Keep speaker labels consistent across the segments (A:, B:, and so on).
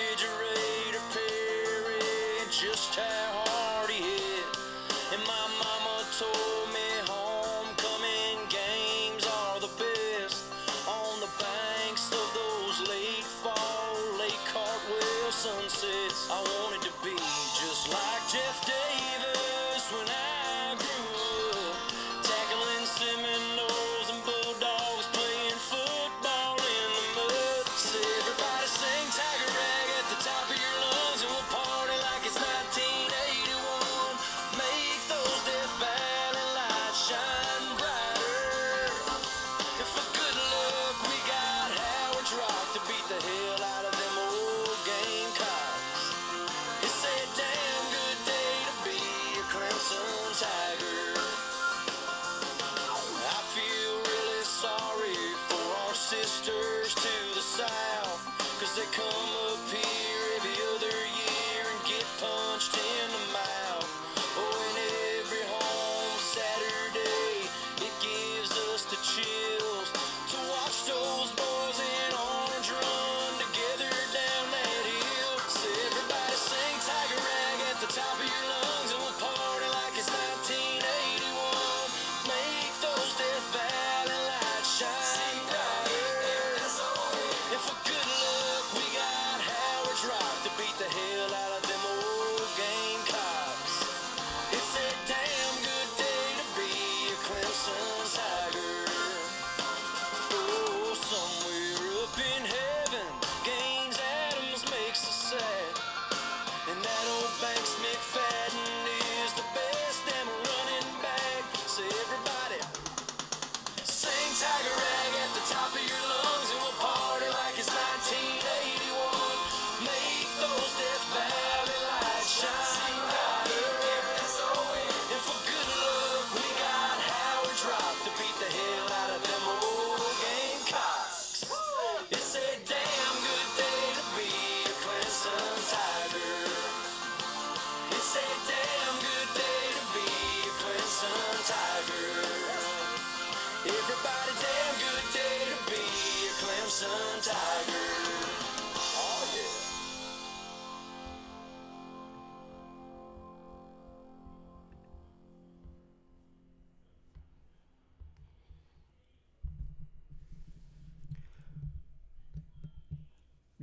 A: refrigerator Perry and just how hard he hit. And my mama told me homecoming games are the best. On the banks of those late fall, late cartwheel sunsets, I wanted to be just like Jeff Davis when I grew up, tackling Seminoles and Bulldogs, playing football in the mud. So everybody sing Tiger Rag at the top of your lungs, and we'll party like it's 1981. Make those Death Valley lights shine brighter. And for good luck, we got Howard's Rock to beat the hell out of them old Gamecocks. It's a damn good day to be a Clemson Tiger. I feel really sorry for our sisters to the south, 'cause they come up here every other year and get punched in the mouth. Oh, and every home Saturday, it gives us the chills to watch those boys in orange run together down that hill. So everybody sing Tiger Rag at the top of your lungs, and we'll party like it's 1981. Make those Death Valley lights shine brighter. And for good luck, we got Howard's Rock to beat the hell out of them old Gamecocks. It's a damn good day to be a Clemson Tiger. Oh, somewhere up in heaven, Gaines Adams makes us sad. And that old Banks McFadden is the best damn running back. So everybody sing Tiger Rag at the top of your lungs, and we'll party like it's 1981. Make those Death Valley lights shine brighter. And for good luck, we got Howard's Rock to beat the hell out of them old Gamecocks. It's a damn good day to be a Clemson Tiger. It's a damn good day to be a Clemson Tiger. Everybody, damn good day to be a Clemson Tiger. Oh yeah.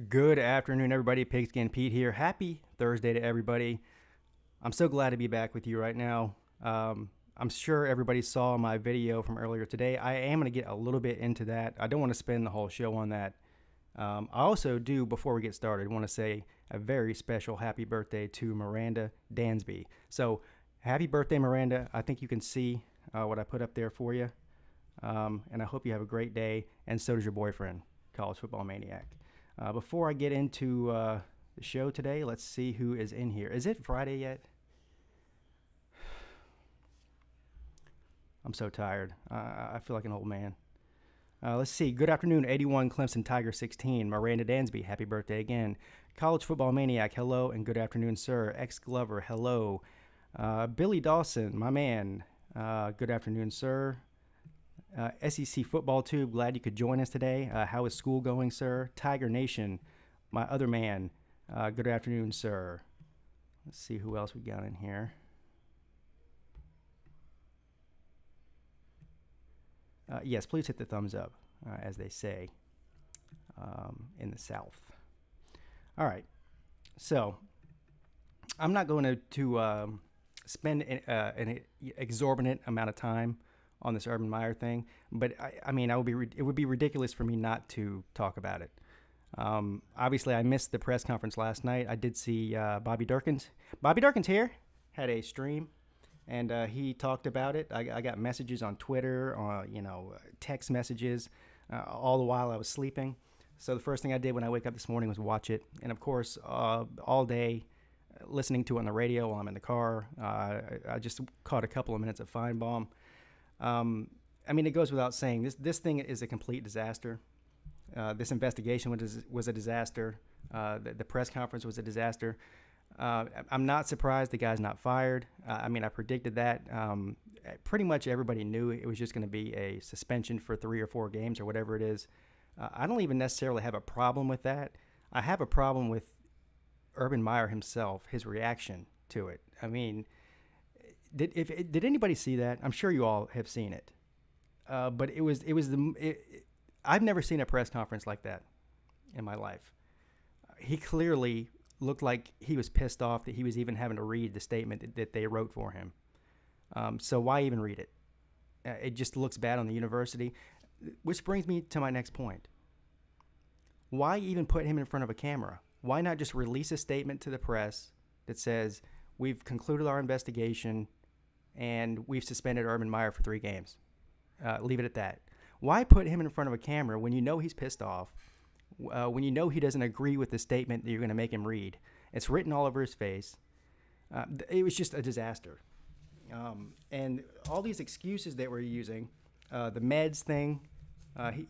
B: Good afternoon, everybody. Pigskin Pete here. Happy Thursday to everybody. I'm so glad to be back with you right now. I'm sure everybody saw my video from earlier today. I am going to get a little bit into that. I don't want to spend the whole show on that. I also do, before we get started, want to say a very special happy birthday to Miranda Dansby. So, happy birthday, Miranda. I think you can see what I put up there for you. And I hope you have a great day, and so does your boyfriend, College Football Maniac. Before I get into the show today, let's see who is in here. Is it Friday yet? I'm so tired. I feel like an old man. Let's see. Good afternoon, 81 Clemson Tiger 16. Miranda Dansby, happy birthday again. College Football Maniac, hello and good afternoon, sir. X Glover, hello. Billy Dawson, my man, good afternoon, sir. SEC Football Tube, glad you could join us today. How is school going, sir? Tiger Nation, my other man, good afternoon, sir. Let's see who else we got in here. Yes, please hit the thumbs up, as they say in the South. All right, so I'm not going to spend an exorbitant amount of time on this Urban Meyer thing, but I mean, it would be ridiculous for me not to talk about it. Obviously, I missed the press conference last night. I did see Bobby Durkins. Bobby Durkins here had a stream, and he talked about it. I got messages on Twitter, text messages, all the while I was sleeping. So the first thing I did when I wake up this morning was watch it, and of course, all day listening to it on the radio while I'm in the car. I just caught a couple of minutes of Feinbaum. I mean, it goes without saying, this thing is a complete disaster. This investigation was a disaster. The press conference was a disaster. I'm not surprised the guy's not fired. I mean, I predicted that. Pretty much everybody knew it was just going to be a suspension for 3 or 4 games or whatever it is. I don't even necessarily have a problem with that. I have a problem with Urban Meyer himself, his reaction to it. I mean, did anybody see that? I'm sure you all have seen it. But I've never seen a press conference like that in my life. He clearly looked like he was pissed off that he was even having to read the statement that they wrote for him. So why even read it? It just looks bad on the university, which brings me to my next point. Why even put him in front of a camera? Why not just release a statement to the press that says, we've concluded our investigation and we've suspended Urban Meyer for 3 games? Leave it at that. Why put him in front of a camera when you know he's pissed off, when you know he doesn't agree with the statement that you're going to make him read? It's written all over his face. It was just a disaster. And all these excuses that we're using, the meds thing,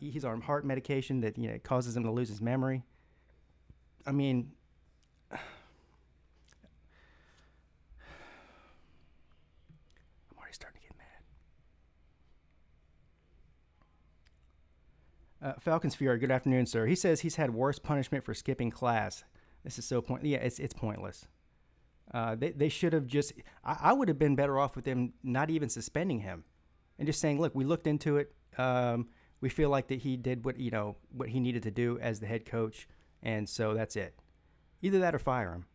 B: he's on heart medication that causes him to lose his memory. I mean, I'm already starting to get mad. Falcon's Fury, good afternoon, sir. He says he's had worse punishment for skipping class. This is so pointless. Yeah, it's pointless. They should have just. I would have been better off with them not even suspending him, and just saying, look, we looked into it. We feel like that he did what he needed to do as the head coach, and so that's it. Either that or fire him.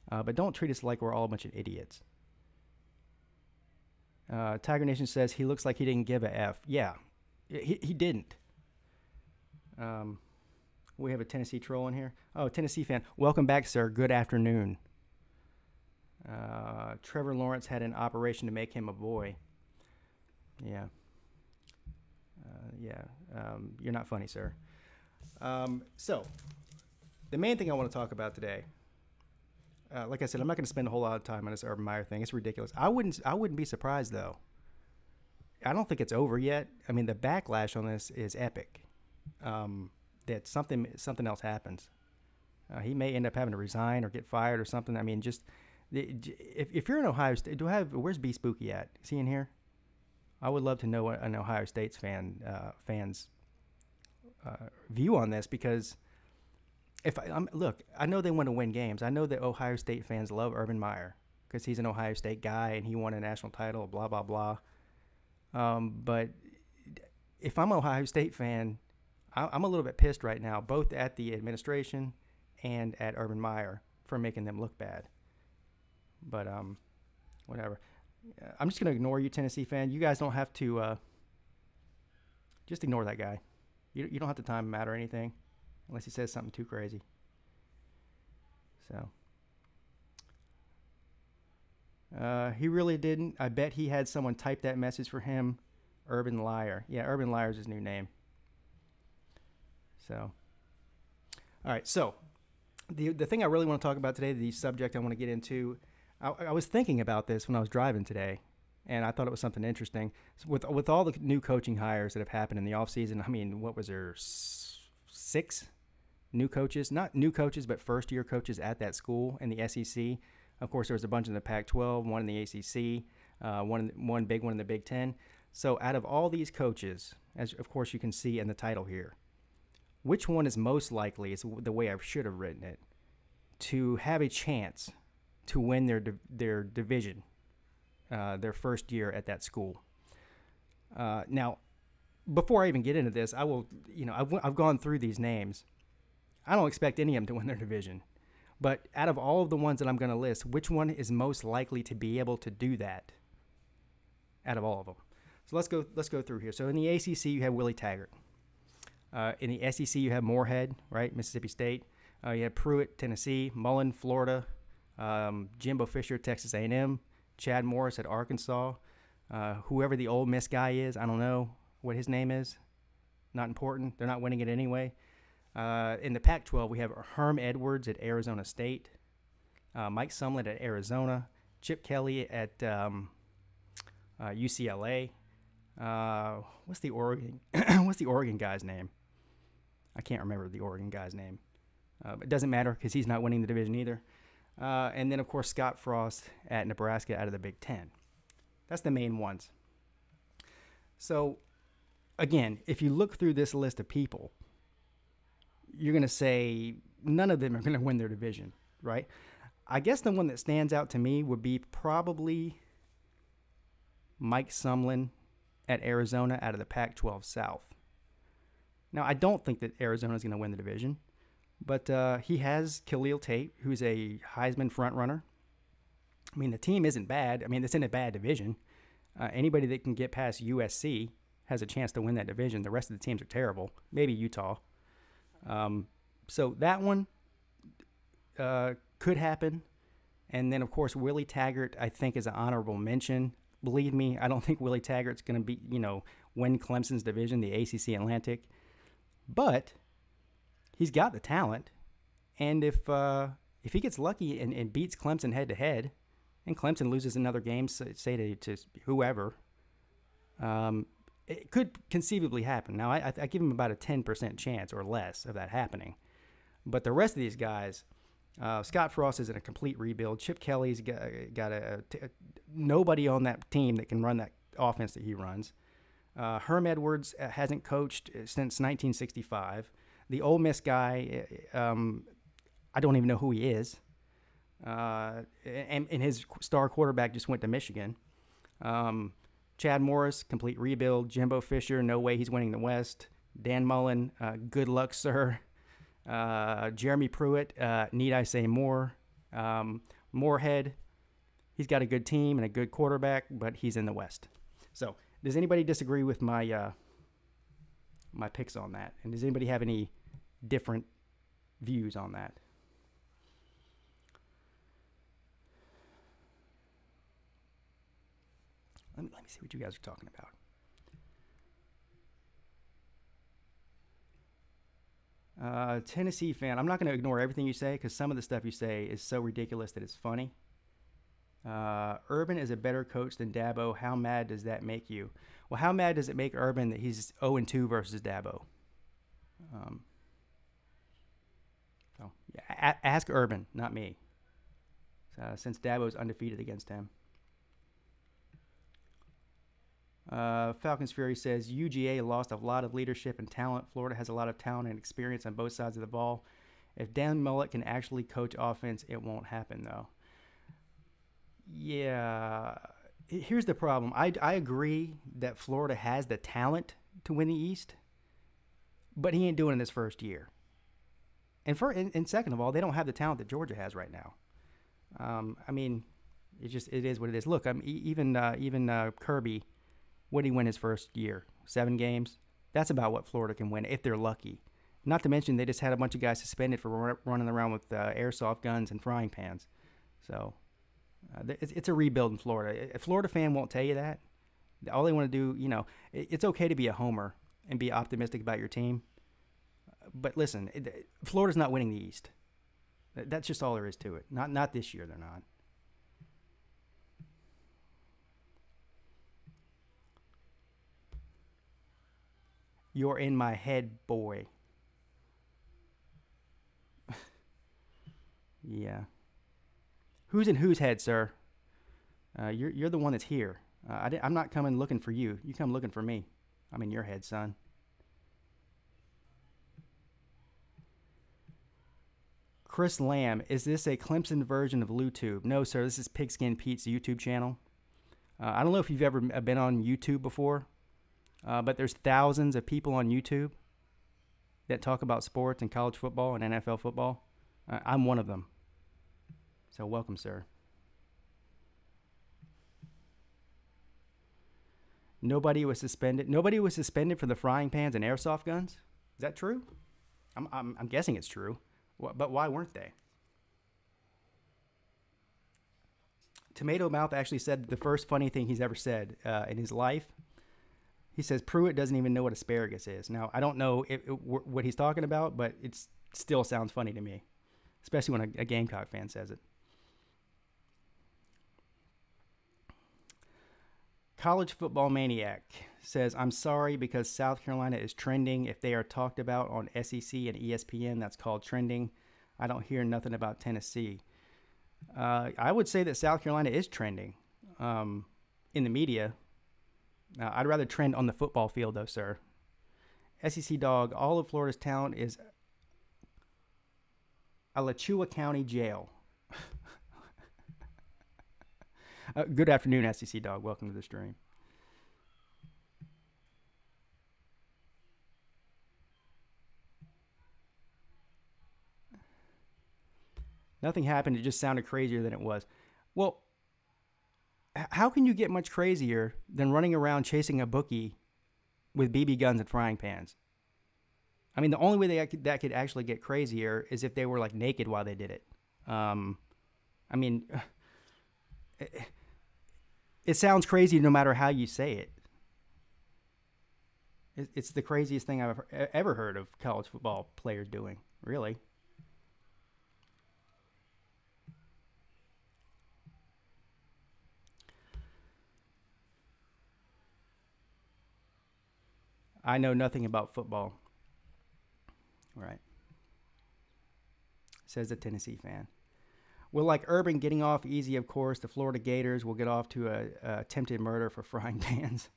B: But don't treat us like we're all a bunch of idiots. Tiger Nation says he looks like he didn't give a F. Yeah, he didn't. We have a Tennessee troll in here. Oh, Tennessee fan. Welcome back, sir. Good afternoon. Trevor Lawrence had an operation to make him a boy. Yeah. You're not funny, sir. So, the main thing I want to talk about today, like I said, I'm not going to spend a whole lot of time on this Urban Meyer thing. It's ridiculous. I wouldn't be surprised, though. I don't think it's over yet. I mean, the backlash on this is epic. That something else happens. He may end up having to resign or get fired or something. I mean, just if you're in Ohio State, where's B Spooky at? Is he in here? I would love to know what an Ohio State's fans view on this, because look, I know they want to win games. I know that Ohio State fans love Urban Meyer because he's an Ohio State guy and he won a national title. Blah blah blah. But if I'm an Ohio State fan, I'm a little bit pissed right now, both at the administration and at Urban Meyer for making them look bad. But whatever. I'm just going to ignore you, Tennessee fan. You guys don't have to just ignore that guy. You don't have to time him out or anything unless he says something too crazy. So he really didn't. I bet he had someone type that message for him. Urban Liar. Yeah, Urban Liar is his new name. So, all right. So the thing I really want to talk about today, the subject I want to get into, I was thinking about this when I was driving today, and I thought it was something interesting. So with all the new coaching hires that have happened in the offseason, I mean, what was there, 6 new coaches? Not new coaches, but first-year coaches at that school in the SEC. Of course, there was a bunch in the Pac-12, one in the ACC, one big one in the Big Ten. So out of all these coaches, as of course you can see in the title here, which one is most likely, is the way I should have written it, to have a chance to win their division, their first year at that school? Now, before I even get into this, I will, I've gone through these names. I don't expect any of them to win their division, but out of all of the ones that I'm going to list, which one is most likely to be able to do that? Out of all of them, so let's go through here. So in the ACC, you have Willie Taggart. In the SEC, you have Moorhead, right, Mississippi State. You have Pruitt, Tennessee. Mullen, Florida. Jimbo Fisher, Texas A&M. Chad Morris at Arkansas. Whoever the Ole Miss guy is, I don't know what his name is. Not important. They're not winning it anyway. In the Pac-12, we have Herm Edwards at Arizona State. Mike Sumlin at Arizona. Chip Kelly at UCLA. What's the Oregon guy's name? I can't remember the Oregon guy's name. It doesn't matter because he's not winning the division either. And then, of course, Scott Frost at Nebraska out of the Big Ten. That's the main ones. So, again, if you look through this list of people, you're going to say none of them are going to win their division. right? I guess the one that stands out to me would be probably Mike Sumlin at Arizona out of the Pac-12 South. Now, I don't think that Arizona is going to win the division, but he has Khalil Tate, who's a Heisman frontrunner. I mean, the team isn't bad. I mean, it's in a bad division. Anybody that can get past USC has a chance to win that division. The rest of the teams are terrible. Maybe Utah. So that one could happen. And then, of course, Willie Taggart, I think, is an honorable mention. Believe me, I don't think Willie Taggart's going to be, win Clemson's division, the ACC Atlantic. But he's got the talent. And if he gets lucky and beats Clemson head-to-head, and Clemson loses another game, say to whoever, it could conceivably happen. Now, I give him about a 10% chance or less of that happening. But the rest of these guys, Scott Frost is in a complete rebuild. Chip Kelly's got nobody on that team that can run that offense that he runs. Herm Edwards hasn't coached since 1965. The Ole Miss guy, I don't even know who he is. And his star quarterback just went to Michigan. Chad Morris, complete rebuild. Jimbo Fisher, no way he's winning the West. Dan Mullen, good luck, sir. Jeremy Pruitt, need I say more? Moorhead, he's got a good team and a good quarterback, but he's in the West. So, does anybody disagree with my my picks on that? And does anybody have any different views on that? Let me see what you guys are talking about. Tennessee fan, I'm not going to ignore everything you say because some of the stuff you say is so ridiculous that it's funny. Urban is a better coach than Dabo. How mad does that make you? Well, how mad does it make Urban that he's 0-2 versus Dabo? So yeah, ask Urban, not me. Since Dabo's undefeated against him. Falcons Fury says UGA lost a lot of leadership and talent. Florida has a lot of talent and experience on both sides of the ball. If Dan Mullet can actually coach offense, it won't happen, though. Yeah, here's the problem. I agree that Florida has the talent to win the East, but he ain't doing it in his first year. And second of all, they don't have the talent that Georgia has right now. I mean, it is what it is. Look, even Kirby. What did he win his first year? 7 games? That's about what Florida can win if they're lucky. Not to mention they just had a bunch of guys suspended for running around with airsoft guns and frying pans. So it's a rebuild in Florida. A Florida fan won't tell you that. All they want to do, it's okay to be a homer and be optimistic about your team. But listen, Florida's not winning the East. That's just all there is to it. Not this year, they're not. You're in my head, boy. Yeah. Who's in whose head, sir? You're the one that's here. I'm not coming looking for you. You come looking for me. I'm in your head, son. Chris Lamb, is this a Clemson version of LouTube? No, sir. This is Pigskin Pete's YouTube channel. I don't know if you've ever been on YouTube before. But there's thousands of people on YouTube that talk about sports and college football and NFL football. I'm one of them. So welcome, sir. Nobody was suspended. Nobody was suspended for the frying pans and airsoft guns. Is that true? I'm guessing it's true. But why weren't they? Tomato Mouth actually said the first funny thing he's ever said in his life. He says Pruitt doesn't even know what asparagus is. Now, I don't know what he's talking about, but it still sounds funny to me, especially when a Gamecock fan says it. College Football Maniac says, I'm sorry because South Carolina is trending. If they are talked about on SEC and ESPN, that's called trending. I don't hear nothing about Tennessee. I would say that South Carolina is trending in the media. I'd rather trend on the football field, though, sir. SEC Dog, all of Florida's talent is Alachua County Jail. Good afternoon, SEC Dog. Welcome to the stream. Nothing happened. It just sounded crazier than it was. Well, how can you get much crazier than running around chasing a bookie with BB guns and frying pans? I mean, the only way that could actually get crazier is if they were like naked while they did it. I mean, it sounds crazy no matter how you say it. It's the craziest thing I've ever heard of college football players doing, really. I know nothing about football. Right. Says the Tennessee fan. Well, like Urban getting off easy, of course, the Florida Gators will get off to a attempted murder for frying pans.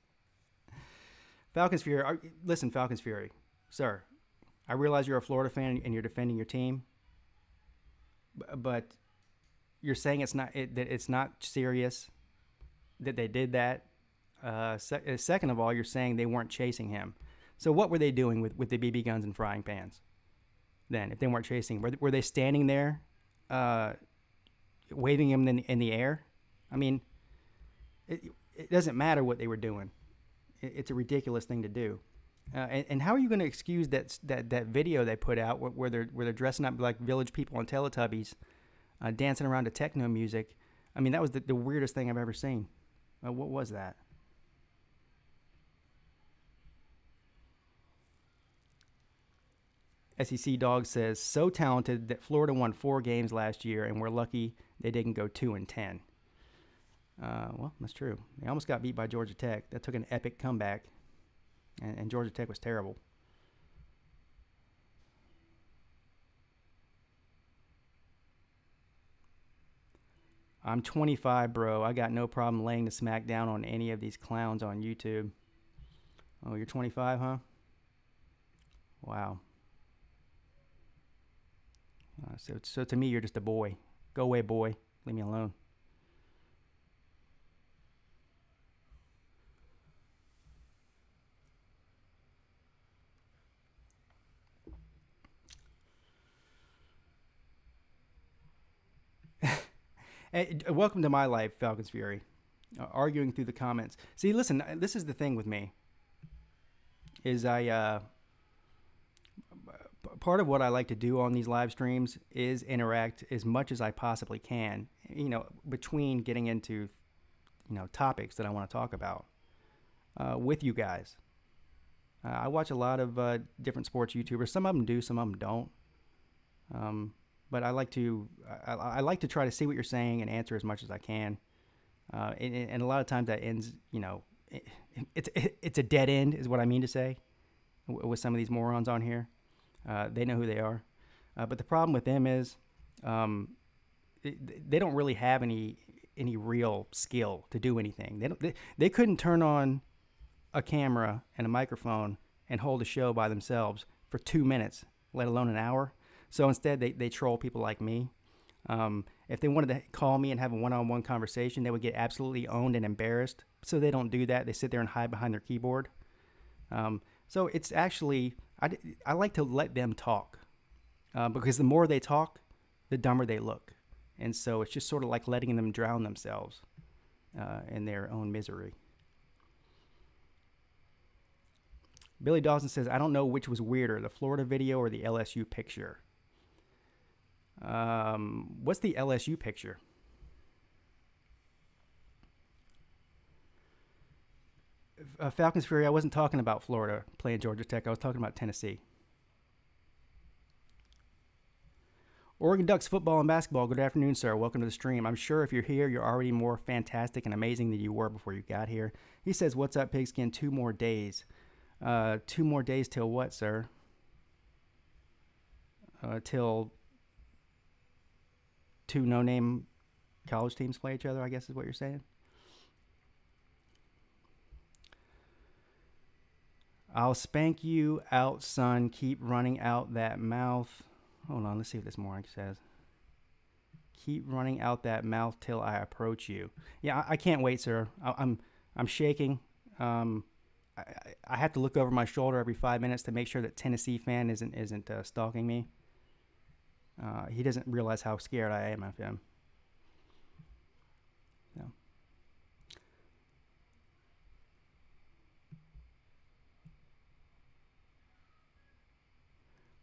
B: Falcons Fury. Listen, Falcons Fury. Sir, I realize you're a Florida fan and you're defending your team, but you're saying that it's not serious that they did that. Second of all, you're saying they weren't chasing him. So what were they doing with the BB guns and frying pans? Then, if they weren't chasing, were they standing there, waving him in the air? I mean, it doesn't matter what they were doing. It's a ridiculous thing to do. And how are you going to excuse that video they put out where they're dressing up like village people on Teletubbies, dancing around to techno music? I mean, that was the weirdest thing I've ever seen. What was that? SEC Dog says, so talented that Florida won 4 games last year, and we're lucky they didn't go 2-10. Well, that's true. They almost got beat by Georgia Tech. That took an epic comeback, and Georgia Tech was terrible. I'm 25, bro. I got no problem laying the smack down on any of these clowns on YouTube. Oh, you're 25, huh? Wow. So to me, you're just a boy. Go away, boy. Leave me alone. Hey, welcome to my life, Falcons Fury. Arguing through the comments. See, listen, this is the thing with me. Is part of what I like to do on these live streams is interact as much as I possibly can, between getting into, topics that I want to talk about with you guys. I watch a lot of different sports YouTubers. Some of them do, some of them don't. But I like to try to see what you're saying and answer as much as I can. And a lot of times that ends, it's a dead end is what I mean to say with some of these morons on here. They know who they are. But the problem with them is they don't really have any real skill to do anything. They couldn't turn on a camera and a microphone and hold a show by themselves for 2 minutes, let alone an hour. So instead, they troll people like me. If they wanted to call me and have a one-on-one conversation, they would get absolutely owned and embarrassed. So they don't do that. They sit there and hide behind their keyboard. So it's actually, I like to let them talk because the more they talk, the dumber they look. And so it's just sort of like letting them drown themselves in their own misery. Billy Dawson says, I don't know which was weirder, the Florida video or the LSU picture. What's the LSU picture? Falcons Fury, I wasn't talking about Florida playing Georgia Tech. I was talking about Tennessee. Oregon Ducks football and basketball. Good afternoon, sir. Welcome to the stream. I'm sure if you're here, you're already more fantastic and amazing than you were before you got here. He says, what's up, Pigskin? 2 more days. 2 more days till what, sir? Till 2 no-name college teams play each other, I guess is what you're saying. I'll spank you out, son. Keep running out that mouth. Hold on, let's see what this morning says. Keep running out that mouth till I approach you. Yeah, I can't wait, sir. I'm shaking. I have to look over my shoulder every 5 minutes to make sure that Tennessee fan isn't stalking me. He doesn't realize how scared I am of him. No.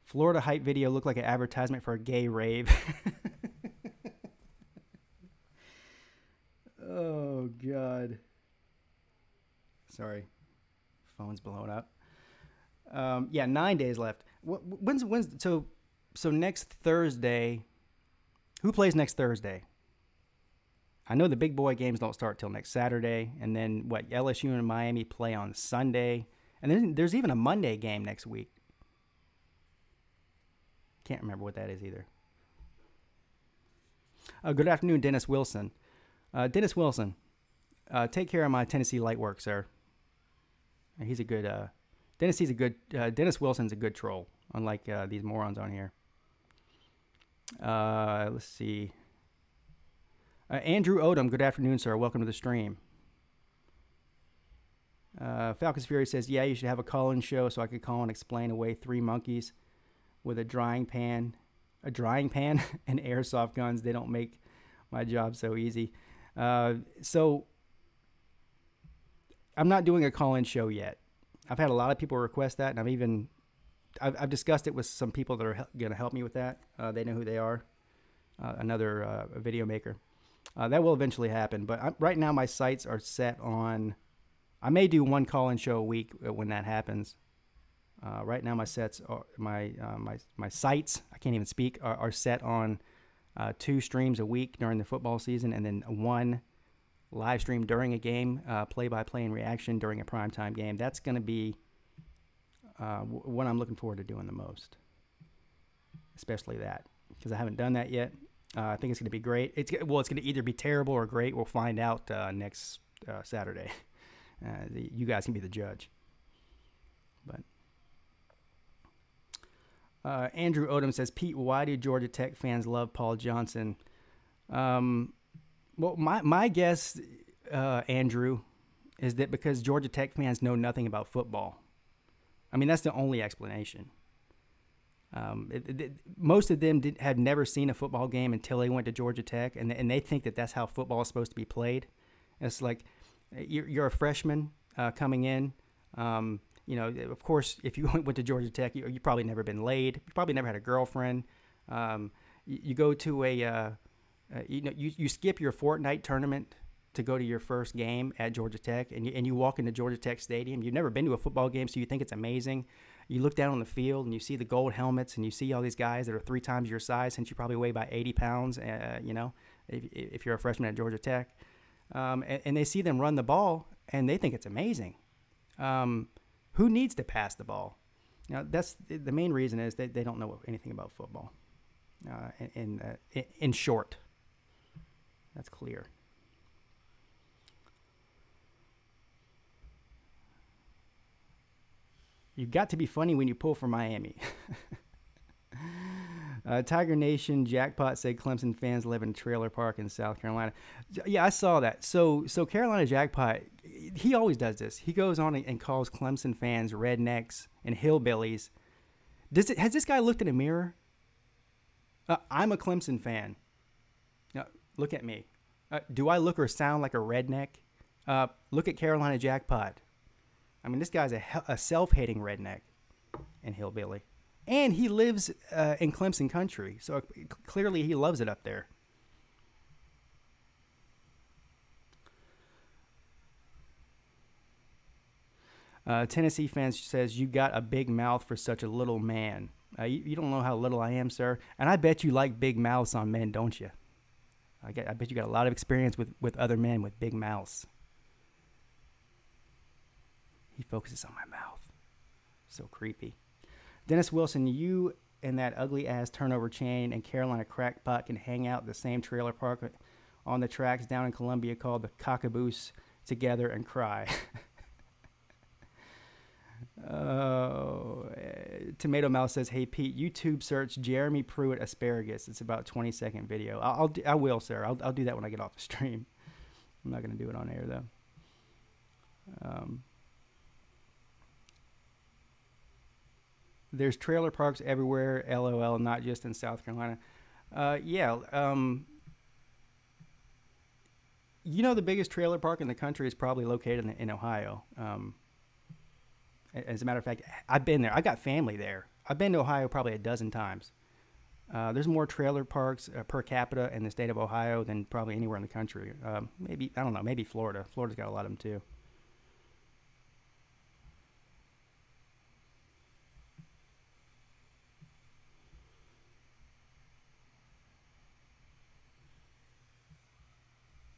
B: Florida hype video looked like an advertisement for a gay rave. Oh, God. Sorry. Phone's blowing up. Yeah, 9 days left. So next Thursday, who plays next Thursday? I know the big boy games don't start till next Saturday, and then LSU and Miami play on Sunday, and then there's even a Monday game next week. Can't remember what that is either. Good afternoon, Dennis Wilson. Dennis Wilson, take care of my Tennessee light work, sir. He's a good. Dennis Wilson's a good troll, unlike these morons on here. Let's see. Andrew Odom, good afternoon, sir. Welcome to the stream. Falcons Fury says, yeah, you should have a call-in show so I could call and explain away 3 monkeys with a drying pan, and airsoft guns. They don't make my job so easy. So I'm not doing a call-in show yet. I've had a lot of people request that, and I've discussed it with some people that are going to help me with that. They know who they are. Another video maker. That will eventually happen, but right now my sights are set on. I may do 1 call-in show a week when that happens. Right now my sights. I can't even speak. Are set on 2 streams a week during the football season, and then 1 live stream during a game, play-by-play and reaction during a primetime game. That's going to be what I'm looking forward to doing the most, especially that, because I haven't done that yet. I think it's going to be great. It's going to either be terrible or great. We'll find out next Saturday. You guys can be the judge. But Andrew Odom says, Pete, why do Georgia Tech fans love Paul Johnson? Well, my guess, Andrew, is that because Georgia Tech fans know nothing about football. I mean, that's the only explanation. Most of them had never seen a football game until they went to Georgia Tech, and they think that that's how football is supposed to be played. It's like you're a freshman coming in. Of course, if you went to Georgia Tech, you probably never been laid. You probably never had a girlfriend. You go to you skip your Fortnite tournament to go to your first game at Georgia Tech, and you walk into Georgia Tech Stadium. You've never been to a football game, so you think it's amazing. You look down on the field, and you see the gold helmets, and you see all these guys that are 3 times your size, since you probably weigh about 80 pounds, if you're a freshman at Georgia Tech. And they see them run the ball, and they think it's amazing. Who needs to pass the ball? Now, that's the main reason is that they don't know anything about football. In short, that's clear. You got to be funny when you pull for Miami. Tiger Nation Jackpot said Clemson fans live in a trailer park in South Carolina. Yeah, I saw that. So Carolina Jackpot, he always does this. He goes on and calls Clemson fans rednecks and hillbillies. Has this guy looked in a mirror? I'm a Clemson fan. Now, look at me. Do I look or sound like a redneck? Look at Carolina Jackpot. I mean, this guy's a self-hating redneck and hillbilly. And he lives in Clemson country, so clearly he loves it up there. Tennessee fans says, you got a big mouth for such a little man. You don't know how little I am, sir. And I bet you like big mouths on men, don't you? I bet you got a lot of experience with other men with big mouths. He focuses on my mouth. So creepy. Dennis Wilson, you and that ugly-ass turnover chain and Carolina crackpot can hang out in the same trailer park on the tracks down in Columbia called the Cockaboose together and cry. Tomato Mouse says, "Hey Pete, YouTube search Jeremy Pruitt asparagus. It's about 20-second video. I will, sir. I'll do that when I get off the stream. I'm not gonna do it on air though." There's trailer parks everywhere. LOL. Not just in South Carolina. Yeah. The biggest trailer park in the country is probably located in Ohio. As a matter of fact, I've been there. I got family there. I've been to Ohio probably a dozen times. There's more trailer parks per capita in the state of Ohio than probably anywhere in the country. Maybe, I don't know, maybe Florida. Florida's got a lot of them too.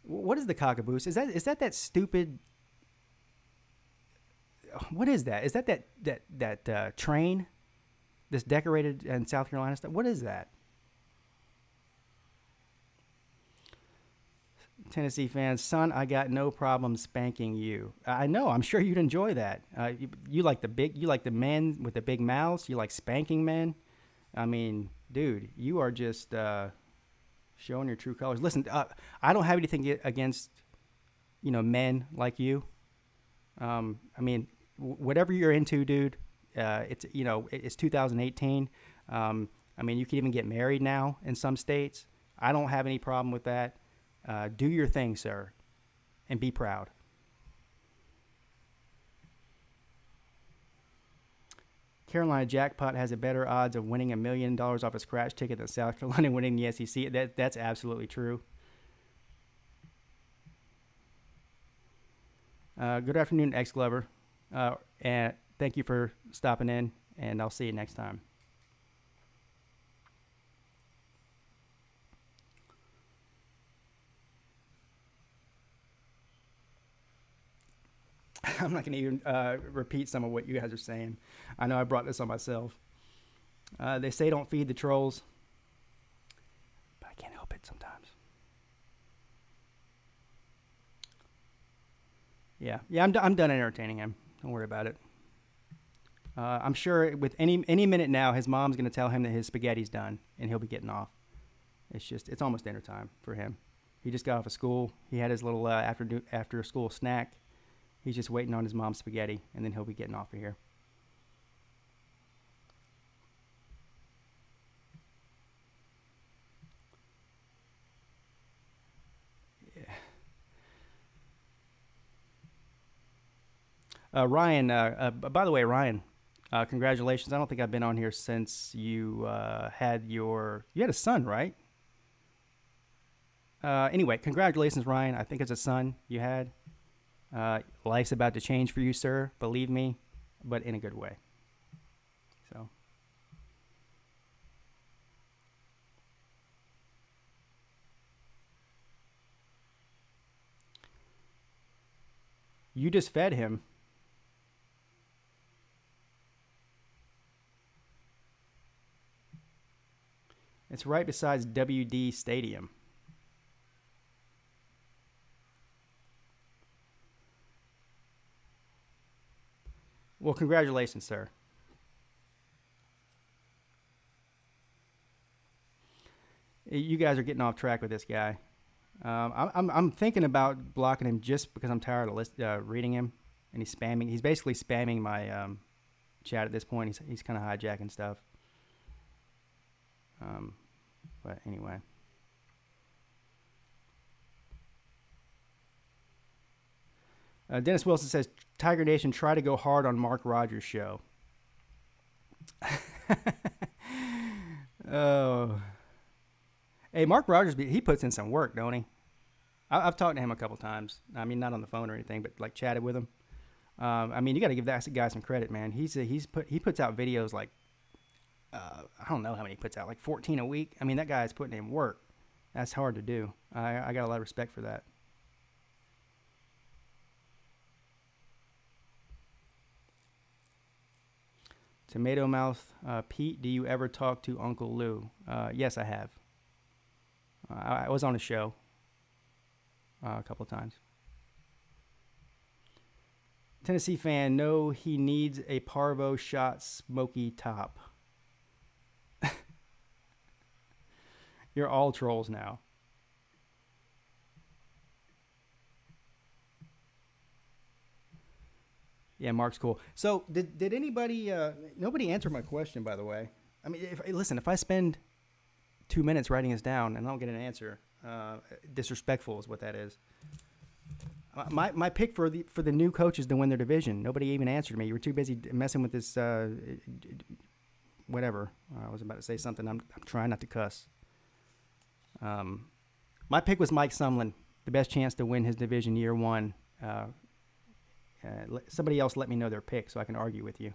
B: What is the cockaboose? Is that stupid? What is that? Is that train? This decorated in South Carolina stuff? What is that? Tennessee fans, son, I got no problem spanking you. I know. I'm sure you'd enjoy that. You like the men with the big mouths. You like spanking men. I mean, dude, you are just showing your true colors. Listen, I don't have anything against, men like you. I mean, whatever you're into, dude. It's 2018. I mean, you can even get married now in some states. I don't have any problem with that. Do your thing, sir, and be proud. Carolina Jackpot has a better odds of winning $1 million off a scratch ticket than South Carolina winning the SEC. That's absolutely true. Good afternoon, X Glover, and thank you for stopping in. And I'll see you next time. I'm not going to even repeat some of what you guys are saying. I know I brought this on myself. They say don't feed the trolls, but I can't help it sometimes. Yeah, I'm done entertaining him. Don't worry about it. I'm sure with any minute now, his mom's going to tell him that his spaghetti's done, and he'll be getting off. It's almost dinner time for him. He just got off of school. He had his little after school snack. He's just waiting on his mom's spaghetti, and then he'll be getting off of here. Yeah. Ryan, by the way, Ryan, congratulations. I don't think I've been on here since you had a son, right? Anyway, congratulations, Ryan. I think it's a son you had. Life's about to change for you, sir. Believe me, but in a good way. So. You just fed him. It's right beside WD Stadium. Well, congratulations, sir. You guys are getting off track with this guy. I'm thinking about blocking him just because I'm tired of reading him, and he's spamming. He's basically spamming my chat at this point. He's kind of hijacking stuff. But anyway. Dennis Wilson says, Tiger Nation, try to go hard on Mark Rogers' show. Oh. Hey, Mark Rogers, he puts in some work, don't he? I've talked to him a couple times. I mean, not on the phone or anything, but like chatted with him. I mean, you got to give that guy some credit, man. He puts out videos like, I don't know how many he puts out, like 14 a week. I mean, that guy's putting in work. That's hard to do. I got a lot of respect for that. Tomato Mouth, Pete, do you ever talk to Uncle Lou? Yes, I have. I was on a show a couple of times. Tennessee fan, no, he needs a Parvo shot smoky top. You're all trolls now. Yeah, Mark's cool. So did anybody? Nobody answered my question, by the way. I mean, listen, if I spend 2 minutes writing this down and I don't get an answer, disrespectful is what that is. My pick for the new coaches to win their division. Nobody even answered me. You were too busy messing with this. Whatever. I was about to say something. I'm trying not to cuss. My pick was Mike Sumlin, the best chance to win his division year one. Somebody else let me know their pick so I can argue with you.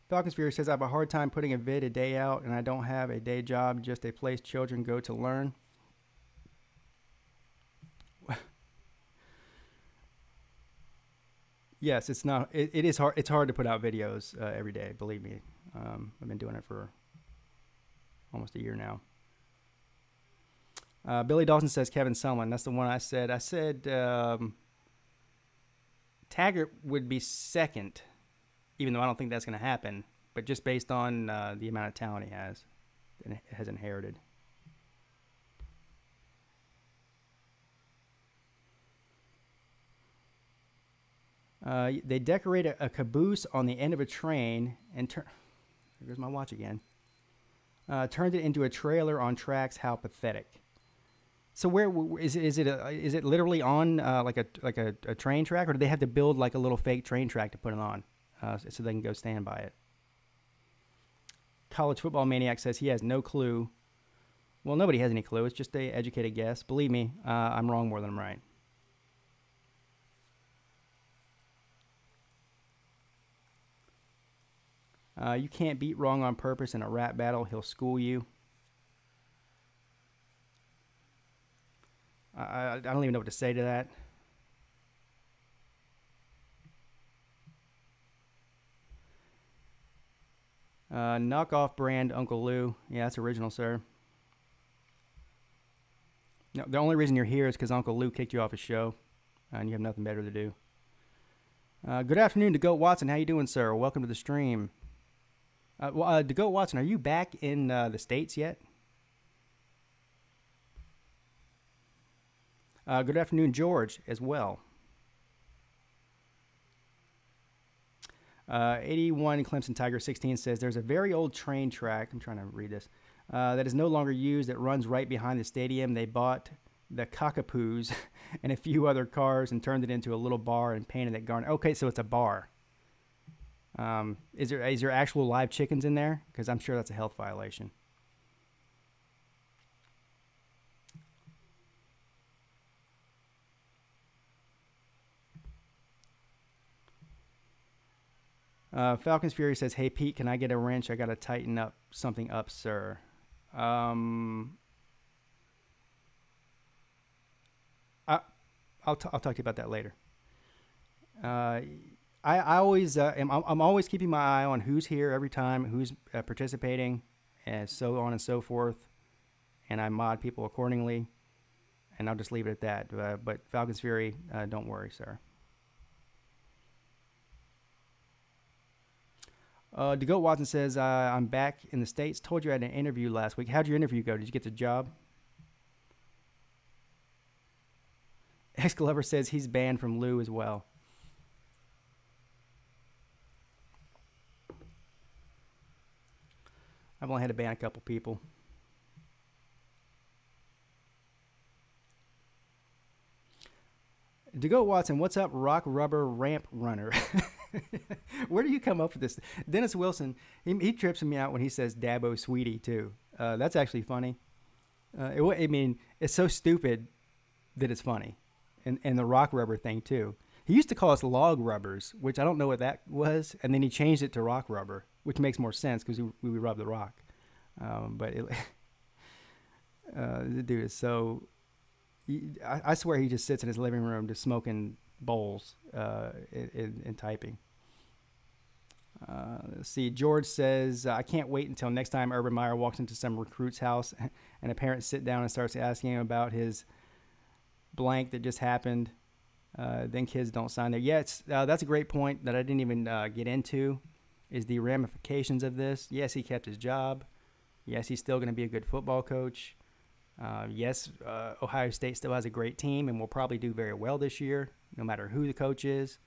B: Falcons Fury says, I have a hard time putting a vid a day out, and I don't have a day job, just a place children go to learn. Yes, it's not. It is hard. It's hard to put out videos every day. Believe me, I've been doing it for almost a year now. Billy Dawson says Kevin Sumlin. That's the one I said. I said Taggart would be second, even though I don't think that's going to happen. But just based on the amount of talent he has inherited. They decorate a caboose on the end of a train and there's my watch again. Turned it into a trailer on tracks. How pathetic. So where is it literally on like a train track, or do they have to build like a little fake train track to put it on so they can go stand by it? College Football Maniac says he has no clue. Well, nobody has any clue. It's just an educated guess. Believe me, I'm wrong more than I'm right. You can't beat wrong on purpose in a rap battle. He'll school you. I don't even know what to say to that. Knockoff brand Uncle Lou. Yeah, that's original, sir. No, the only reason you're here is because Uncle Lou kicked you off his show, and you have nothing better to do. Good afternoon, to Goat Watson. How you doing, sir? Welcome to the stream. To Goat Watson, are you back in the States yet? Good afternoon, George, as well. 81 Clemson Tiger 16 says, there's a very old train track, I'm trying to read this, that is no longer used, that runs right behind the stadium. They bought the cockapoos and a few other cars and turned it into a little bar and painted it garnet. Okay, so it's a bar. Is there actual live chickens in there? Because I'm sure that's a health violation. Falcons Fury says, hey, Pete, can I get a wrench? I got to tighten up something up, sir. I'll talk to you about that later. I always I'm always keeping my eye on who's here every time, who's participating, and so on and so forth, and I mod people accordingly, and I'll just leave it at that. But Falcons Fury, don't worry, sir. DeGoat Watson says, I'm back in the States. Told you I had an interview last week. How'd your interview go? Did you get the job? Excalover says he's banned from Lou as well. I've only had to ban a couple people. DeGoat Watson, what's up, Rock Rubber Ramp Runner? Where do you come up with this? Dennis Wilson, he trips me out when he says Dabo Sweetie, too. That's actually funny. I mean, it's so stupid that it's funny. And the rock rubber thing, too. He used to call us log rubbers, which I don't know what that was. And then he changed it to rock rubber, which makes more sense because we would rub the rock. But the dude is so... I swear he just sits in his living room just smoking bowls and typing. Let's see. George says, I can't wait until next time Urban Meyer walks into some recruit's house and a parent sit down and starts asking him about his blank that just happened. Then kids don't sign there. Yeah, that's a great point that I didn't even get into, is the ramifications of this. Yes, he kept his job. Yes, he's still going to be a good football coach. Yes, Ohio State still has a great team and will probably do very well this year, no matter who the coach is.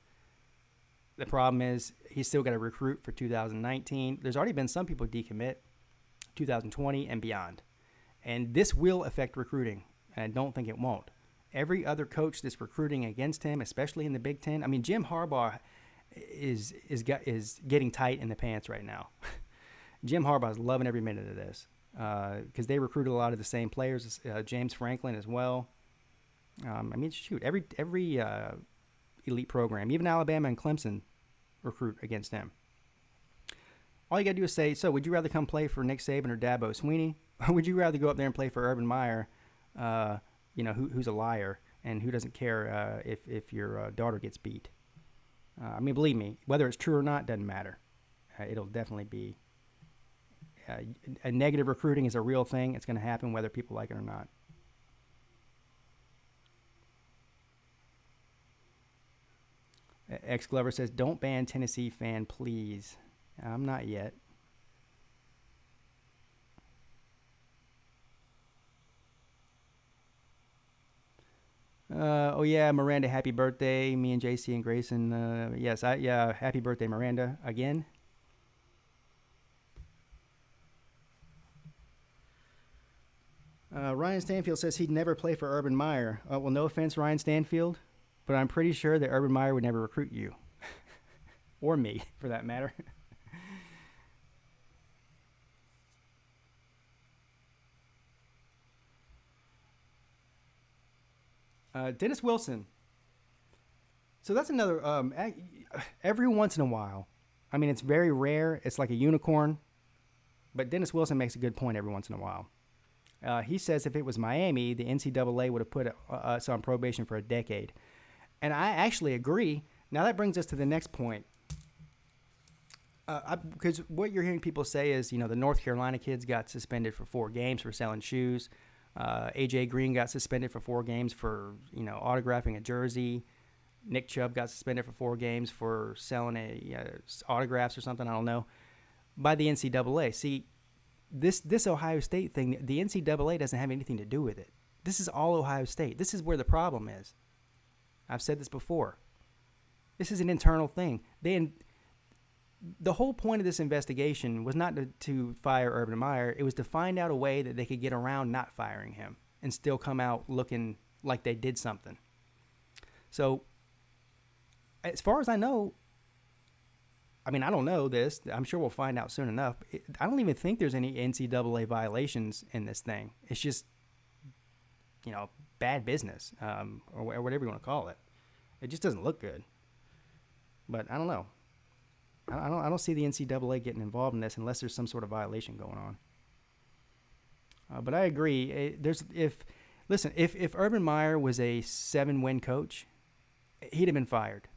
B: The problem is he's still got to recruit for 2019. There's already been some people decommit 2020 and beyond. And this will affect recruiting, and I don't think it won't. Every other coach that's recruiting against him, especially in the Big Ten, I mean, Jim Harbaugh is getting tight in the pants right now. Jim Harbaugh is loving every minute of this because they recruited a lot of the same players, James Franklin as well. I mean, shoot, every elite program, even Alabama and Clemson, recruit against him. All you got to do is say, so would you rather come play for Nick Saban or Dabo Swinney? Or would you rather go up there and play for Urban Meyer, who's a liar and who doesn't care if your daughter gets beat? I mean, believe me, whether it's true or not doesn't matter. It'll definitely be. A negative recruiting is a real thing. It's going to happen whether people like it or not. X Glover says, don't ban Tennessee fan, please. I'm not yet. Oh yeah, Miranda, happy birthday. Me and JC and Grayson. Yes, happy birthday, Miranda, again. Ryan Stanfield says he'd never play for Urban Meyer. Well, no offense, Ryan Stanfield, but I'm pretty sure that Urban Meyer would never recruit you. Or me, for that matter. Dennis Wilson. So that's another, every once in a while, I mean, it's very rare. It's like a unicorn. But Dennis Wilson makes a good point every once in a while. He says if it was Miami, the NCAA would have put us on probation for a decade. And I actually agree. Now that brings us to the next point. Because what you're hearing people say is, the North Carolina kids got suspended for 4 games for selling shoes. A.J. Green got suspended for 4 games for, autographing a jersey. Nick Chubb got suspended for 4 games for selling autographs or something, I don't know, by the NCAA. See, this Ohio State thing, the NCAA doesn't have anything to do with it. This is all Ohio State. This is where the problem is. I've said this before. This is an internal thing. The whole point of this investigation was not to fire Urban Meyer. It was to find out a way that they could get around not firing him and still come out looking like they did something. So, as far as I know, I mean, I don't know this. I'm sure we'll find out soon enough. I don't even think there's any NCAA violations in this thing. It's just, bad business, or whatever you want to call it. It just doesn't look good. But I don't know. I don't see the NCAA getting involved in this unless there's some sort of violation going on. But I agree. If Urban Meyer was a 7-win coach, he'd have been fired.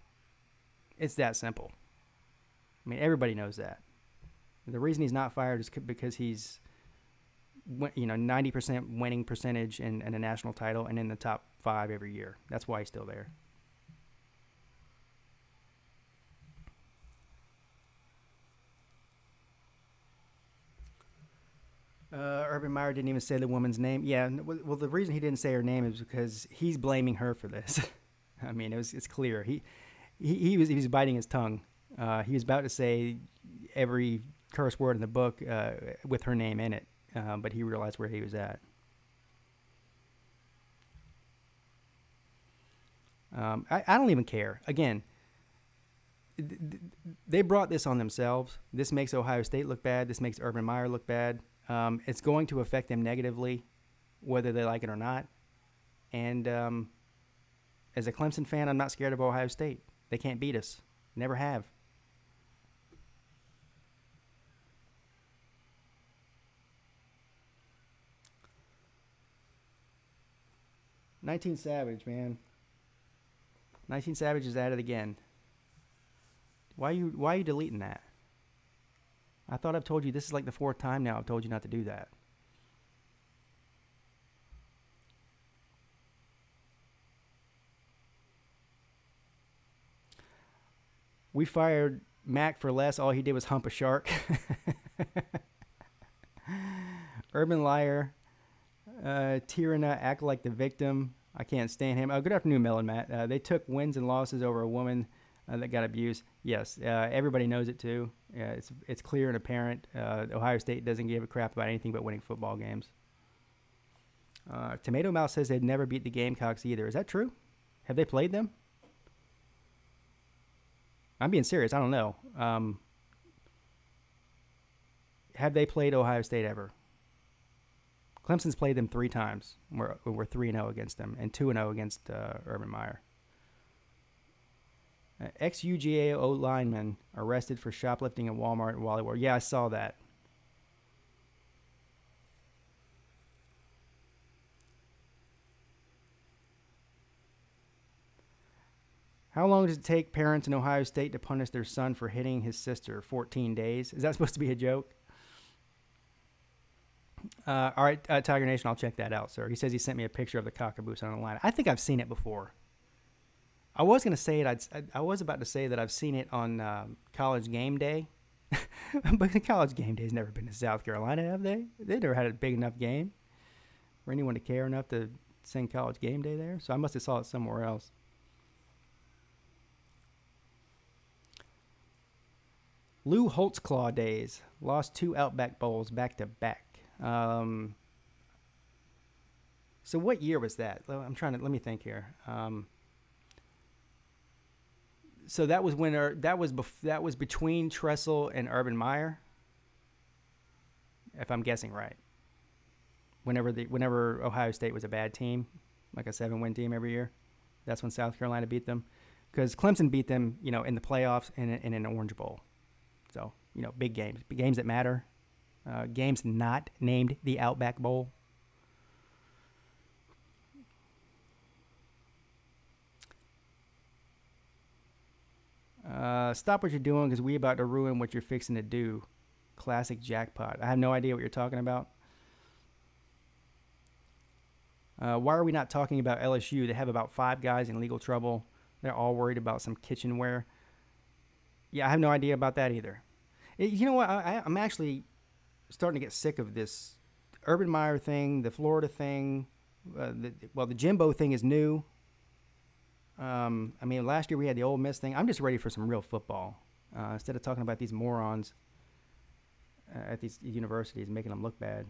B: It's that simple. I mean, everybody knows that. The reason he's not fired is because he's, 90% winning percentage and a national title and in the top 5 every year. That's why he's still there. Urban Meyer didn't even say the woman's name. Yeah, well, the reason he didn't say her name is because he's blaming her for this. I mean, it's clear. He was biting his tongue. He was about to say every curse word in the book with her name in it, but he realized where he was at. I don't even care. Again, they brought this on themselves. This makes Ohio State look bad. This makes Urban Meyer look bad. It's going to affect them negatively, whether they like it or not. And as a Clemson fan, I'm not scared of Ohio State. They can't beat us. Never have. "19 Savage, man. 19 Savage is at it again. Why are you deleting that? I thought I've told you this is like the 4th time now I've told you not to do that. We fired Mac for less. All he did was hump a shark. Urban liar. Tirana act like the victim. I can't stand him. Good afternoon, Mel and Matt. They took wins and losses over a woman that got abused. Yes, everybody knows it too. It's clear and apparent. Ohio State doesn't give a crap about anything but winning football games. Tomato Mouth says they'd never beat the Gamecocks either. Is that true? Have they played them? I'm being serious. I don't know. Have they played Ohio State ever? Clemson's played them 3 times. We're 3-0 against them and 2-0 against Urban Meyer. Ex-UGA lineman arrested for shoplifting at Walmart while they were. Yeah, I saw that. How long does it take parents in Ohio State to punish their son for hitting his sister? 14 days. Is that supposed to be a joke? All right, Tiger Nation, I'll check that out, sir. He says he sent me a picture of the cockaboose on the line. I think I've seen it before. I was going to say it. I was about to say that I've seen it on College Game Day. But the College Game Day's never been to South Carolina, have they? They've never had a big enough game for anyone to care enough to send College Game Day there. So I must have saw it somewhere else. Lou Holtzclaw days. Lost 2 Outback Bowls back to back. So what year was that? I'm trying to, let me think here. So that was when that was between Tressel and Urban Meyer, if I'm guessing right. Whenever Ohio State was a bad team, like a 7-win team every year, that's when South Carolina beat them, because Clemson beat them, in the playoffs and in an Orange Bowl. So big games that matter. Games not named the Outback Bowl. Stop what you're doing, because we about to ruin what you're fixing to do. Classic jackpot. I have no idea what you're talking about. Why are we not talking about LSU? They have about 5 guys in legal trouble. They're all worried about some kitchenware. Yeah, I have no idea about that either. You know what? I'm actually starting to get sick of this Urban Meyer thing, the Florida thing. The Jimbo thing is new. Last year we had the Ole Miss thing. I'm just ready for some real football. Instead of talking about these morons at these universities and making them look bad.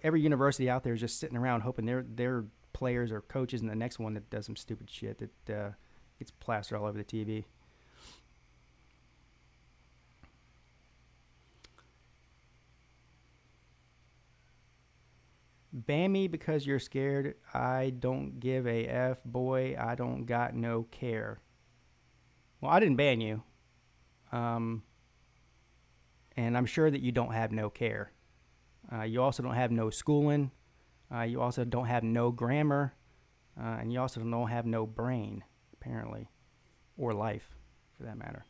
B: Every university out there is just sitting around hoping their players or coaches in the next one that does some stupid shit that gets plastered all over the TV. Ban me because you're scared. I don't give a F. Boy, I don't got no care. Well, I didn't ban you. And I'm sure that you don't have no care. You also don't have no schooling. You also don't have no grammar. And you also don't have no brain, apparently. Or life, for that matter.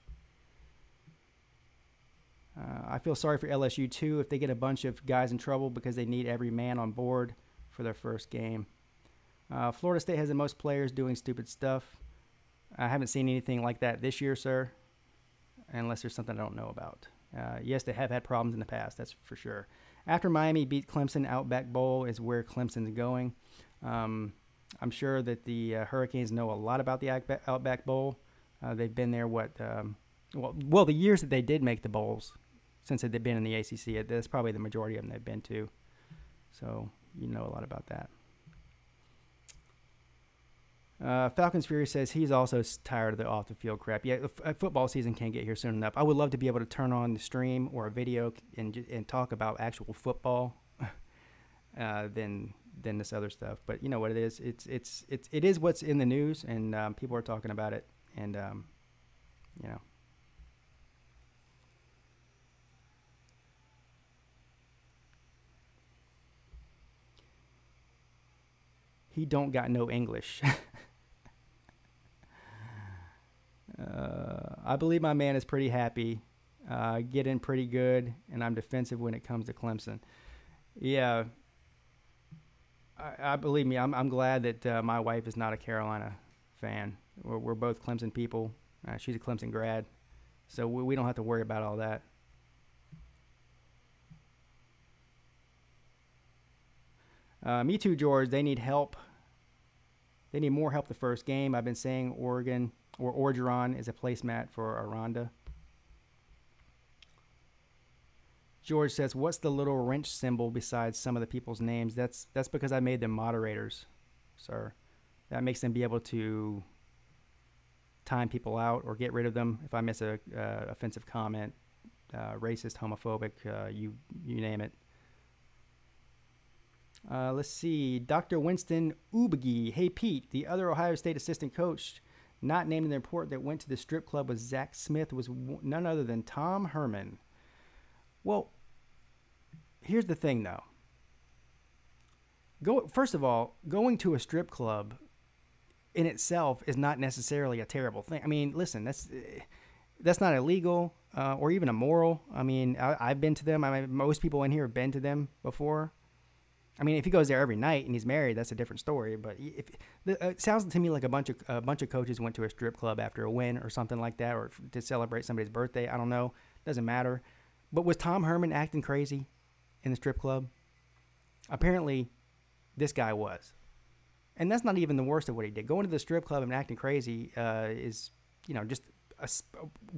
B: I feel sorry for LSU, too, if they get a bunch of guys in trouble because they need every man on board for their first game. Florida State has the most players doing stupid stuff. I haven't seen anything like that this year, sir, unless there's something I don't know about. Yes, they have had problems in the past, that's for sure. After Miami beat Clemson, Outback Bowl is where Clemson's going. I'm sure that the Hurricanes know a lot about the Outback Bowl. They've been there, the years that they did make the bowls, since they've been in the ACC, that's probably the majority of them they've been to. So you know a lot about that. Falcons Fury says he's also tired of the off-the-field crap. Yeah, football season can't get here soon enough. I would love to be able to turn on the stream or a video and talk about actual football than this other stuff. But you know what it is. It is what's in the news, and people are talking about it, and you know. He don't got no English. I believe my man is pretty happy get in pretty good, and I'm defensive when it comes to Clemson. Yeah, I believe me. I'm glad that my wife is not a Carolina fan. We're both Clemson people. She's a Clemson grad, so we don't have to worry about all that. Me too, George. They need help. They need more help the first game. I've been saying Oregon or Orgeron is a placemat for Aranda. George says, "What's the little wrench symbol besides some of the people's names?" That's because I made them moderators, sir. That makes them be able to time people out or get rid of them if I miss a offensive comment, racist, homophobic, you name it. Let's see. Dr. Winston Ubagi. Hey, Pete, the other Ohio State assistant coach not named in the report that went to the strip club with Zach Smith was none other than Tom Herman. Well, here's the thing, though. First of all, going to a strip club in itself is not necessarily a terrible thing. I mean, listen, that's not illegal or even immoral. I mean, I've been to them. I mean, most people in here have been to them before. I mean, if he goes there every night and he's married, that's a different story. But it sounds to me like a bunch of coaches went to a strip club after a win or something like that, or to celebrate somebody's birthday. I don't know. Doesn't matter. But was Tom Herman acting crazy in the strip club? Apparently, this guy was. And that's not even the worst of what he did. Going to the strip club and acting crazy is, just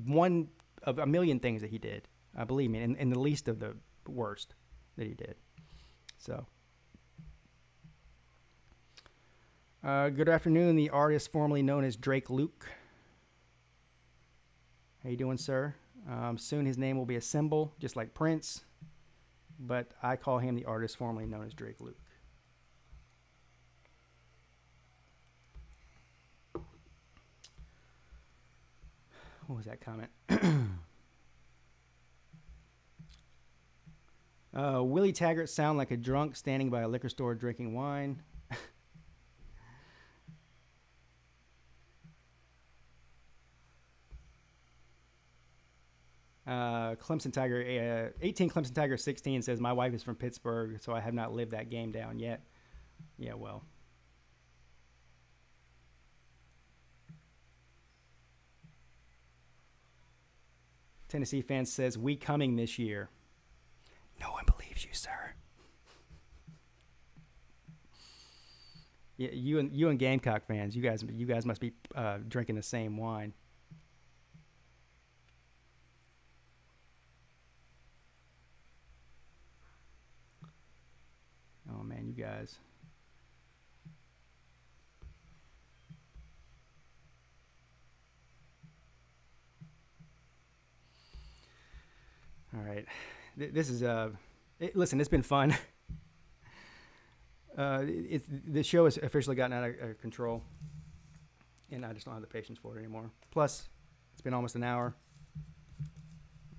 B: one of a million things that he did. Believe me, in the least of the worst that he did. So, good afternoon, the artist formerly known as Drake Luke. How you doing, sir? Soon his name will be a symbol, just like Prince. But I call him the artist formerly known as Drake Luke. What was that comment? Willie Taggart sound like a drunk standing by a liquor store drinking wine. Clemson Tiger, 18 Clemson Tiger 16 says, my wife is from Pittsburgh, so I have not lived that game down yet. Yeah, well. Tennessee fan says, we coming this year. No one believes you, sir. Yeah, you and Gamecock fans, you guys must be drinking the same wine. Oh man, you guys. All right, this is listen, it's been fun. The show has officially gotten out of control, and I just don't have the patience for it anymore. Plus, it's been almost an hour,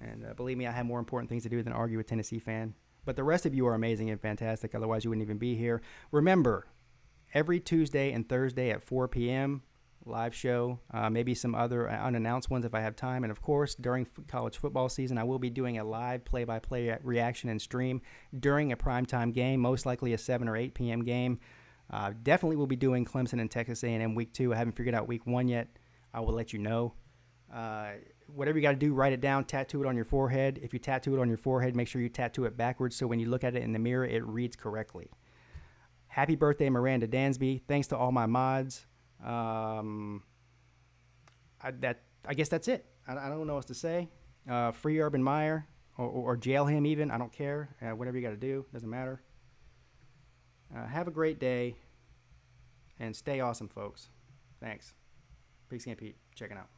B: and believe me, I have more important things to do than argue with Tennessee fan. But the rest of you are amazing and fantastic. Otherwise, you wouldn't even be here. Remember, every Tuesday and Thursday at 4 p.m., live show, maybe some other unannounced ones if I have time. And, of course, during college football season, I will be doing a live play-by-play reaction and stream during a primetime game, most likely a 7 or 8 p.m. game. Definitely will be doing Clemson and Texas A&M Week 2. I haven't figured out Week 1 yet. I will let you know. Whatever you got to do, write it down, tattoo it on your forehead. If you tattoo it on your forehead, make sure you tattoo it backwards so when you look at it in the mirror, it reads correctly. Happy birthday, Miranda Dansby. Thanks to all my mods. I guess that's it. I don't know what else to say. Free Urban Meyer or jail him even. I don't care. Whatever you got to do. Doesn't matter. Have a great day and stay awesome, folks. Thanks. Big Scan Pete. Checking out.